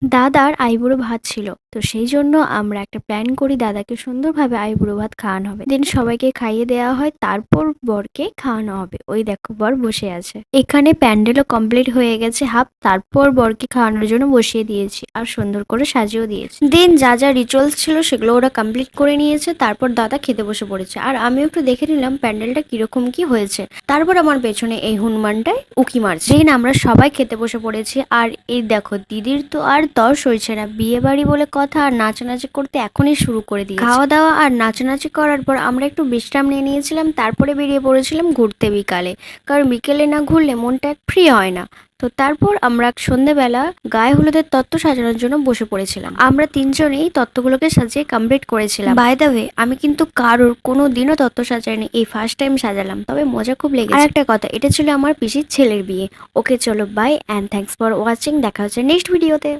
দাদার আইবুড়ো ভাত ছিল, তো সেই জন্য আমরা একটা প্ল্যান করি দাদাকে সুন্দরভাবে আইবুড়ো ভাত খাওয়ানো হবে। দিন সবাইকে খাইয়ে দেওয়া হয়, তারপর বরকে খাওয়ানো হবে। ওই দেখো বর বসে আছে। এখানে প্যান্ডেলও কমপ্লিট হয়ে গেছে হাফ, তারপর বরকে খাওয়ানোর জন্য বসিয়ে দিয়েছি আর সুন্দর করে সাজিয়েও দিয়েছি। দেন যা যা রিচুয়ালস ছিল সেগুলো ওরা কমপ্লিট করে নিয়েছে, তারপর দাদা খেতে বসে পড়েছে আর আমিও একটু দেখে নিলাম প্যান্ডেলটা কিরকম কি হয়েছে। তারপর আমার পেছনে এই হনুমানটাই উকি মারছে। দেন আমরা সবাই খেতে বসে পড়েছি। আর এই দেখো দিদির তো আর তর্স হয়েছে না, বিয়ে বাড়ি বলে কথা আর নাচানাচি করতে এখনই শুরু করে দিয়েছে। খাওয়া দাওয়া আর নাচানাচি করার পর আমরা একটু বিশ্রাম নিয়ে নিয়েছিলাম, তারপরে বেরিয়ে পড়েছিলাম ঘুরতে বিকালে, কারণ বিকেলে না ঘুরলে মনটা ফ্রি হয় না। তো তারপর আমরা সন্ধেবেলা গায়ে হলুদের তত্ত্ব সাজানোর জন্য বসে পড়েছিলাম। আমরা তিনজনেই তত্ত্বগুলোকে সাজিয়ে কমপ্লিট করেছিলাম। বাই দ্য ওয়ে, আমি কিন্তু কারোর কোনো দিনও তত্ত্ব সাজাইনি, এই ফার্স্ট টাইম সাজালাম, তবে মজা খুব লেগেছে। আর একটা কথা, এটা ছিল আমার পিসির ছেলের বিয়ে। ওকে চলো bye and thanks for watching, দেখা হচ্ছে নেক্সট ভিডিওতে।